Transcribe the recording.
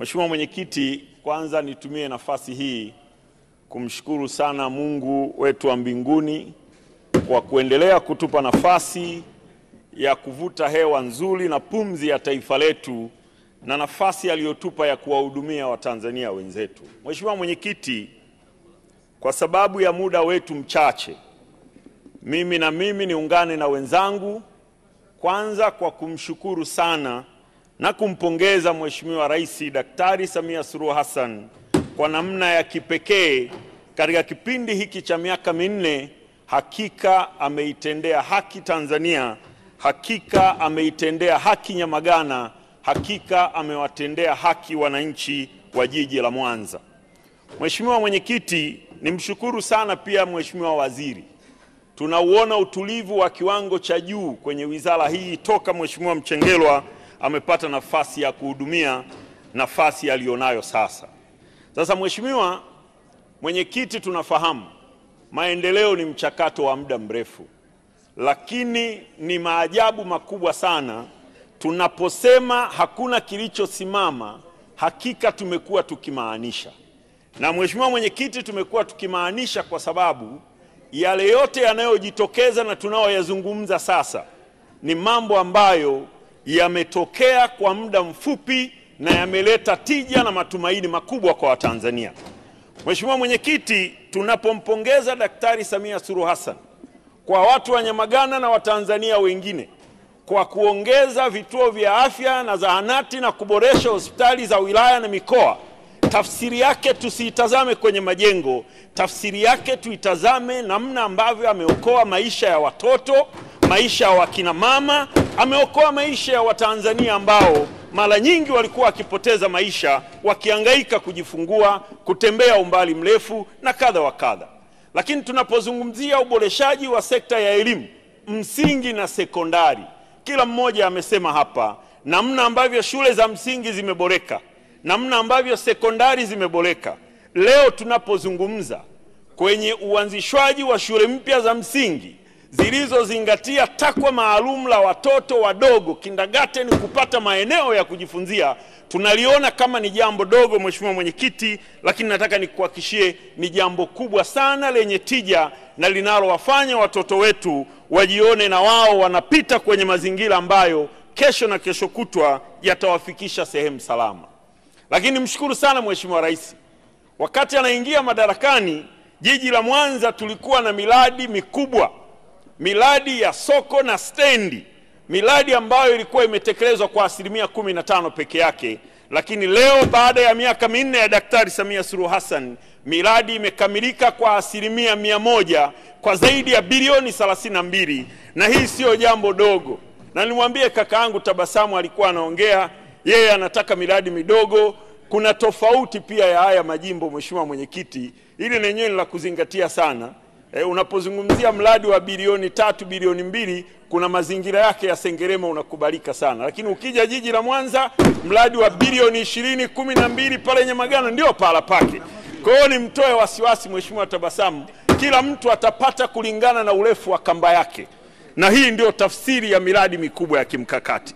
Mheshimiwa Mwenyekiti, kwanza nitumie nafasi hii kumshukuru sana Mungu wetu wa mbinguni kwa kuendelea kutupa nafasi ya kuvuta hewa nzuri na pumzi ya taifa letu na nafasi aliyotupa ya kuwahudumia Watanzania wenzetu. Mheshimiwa Mwenyekiti, kwa sababu ya muda wetu mchache, mimi niungane na wenzangu kwanza kwa kumshukuru sana na kumpongeza Mheshimiwa Rais Daktari Samia Suluhu Hassan kwa namna ya kipekee katika kipindi hiki cha miaka minne. Hakika ameitendea haki Tanzania, hakika ameitendea haki Nyamagana, hakika amewatendea haki wananchi wa jiji la Mwanza. Mheshimiwa Mwenyekiti, nimshukuru sana pia Mheshimiwa Waziri. Tunauona utulivu wa kiwango cha juu kwenye wizara hii toka Mheshimiwa Mchengerwa amepata nafasi ya kuhudumia nafasi aliyonayo sasa. Sasa Mheshimiwa Mwenyekiti, tunafahamu maendeleo ni mchakato wa muda mrefu, lakini ni maajabu makubwa sana tunaposema hakuna kilichosimama. Hakika tumekuwa tukimaanisha, na Mheshimiwa Mwenyekiti, tumekuwa tukimaanisha kwa sababu yale yote yanayojitokeza na tunaoyazungumza sasa ni mambo ambayo yametokea kwa muda mfupi na yameleta tija na matumaini makubwa kwa Watanzania. Mheshimiwa Mwenyekiti, tunapompongeza Daktari Samia Suluhu Hassan kwa watu wa Nyamagana na Watanzania wengine kwa kuongeza vituo vya afya na zahanati na kuboresha hospitali za wilaya na mikoa, tafsiri yake tusiitazame kwenye majengo, tafsiri yake tuitazame namna ambavyo ameokoa maisha ya watoto, maisha ya wakina mama, ameokoa maisha ya Watanzania ambao mara nyingi walikuwa wakipoteza maisha wakihangaika kujifungua, kutembea umbali mrefu na kadha wa kadha. Lakini tunapozungumzia uboreshaji wa sekta ya elimu msingi na sekondari, kila mmoja amesema hapa namna ambavyo shule za msingi zimeboreka, namna ambavyo sekondari zimeboreka. Leo tunapozungumza kwenye uanzishwaji wa shule mpya za msingi zilizozingatia takwa maalum la watoto wadogo kindergarten kupata maeneo ya kujifunzia, tunaliona kama ni jambo dogo Mheshimiwa Mwenyekiti, lakini nataka nikuhakikishie ni jambo kubwa sana lenye tija na linalowafanya watoto wetu wajione na wao wanapita kwenye mazingira ambayo kesho na kesho kutwa yatawafikisha sehemu salama. Lakini mshukuru sana Mheshimiwa Rais, wakati anaingia madarakani, jiji la Mwanza tulikuwa na miradi mikubwa, miradi ya soko na stendi, miradi ambayo ilikuwa imetekelezwa kwa 15% peke yake. Lakini leo baada ya miaka minne ya Daktari Samia Suluhu Hassan, miradi imekamilika kwa 100% kwa zaidi ya bilioni 32, na hii sio jambo dogo. Na nilimwambie kakaangu Tabasamu alikuwa anaongea, yeye anataka miradi midogo. Kuna tofauti pia ya haya majimbo Mheshimiwa Mwenyekiti, ili nenyewe la kuzingatia sana. Unapozungumzia mradi wa bilioni 3, bilioni 2, kuna mazingira yake ya Sengerema unakubalika sana. Lakini ukija jiji la Mwanza, mradi wa bilioni 20, 12 pale Nyamagana ndio pala pake. Kwa hiyo nimtoe wasiwasi Mheshimiwa Tabasamu, kila mtu atapata kulingana na urefu wa kamba yake. Na hii ndio tafsiri ya miradi mikubwa ya kimkakati.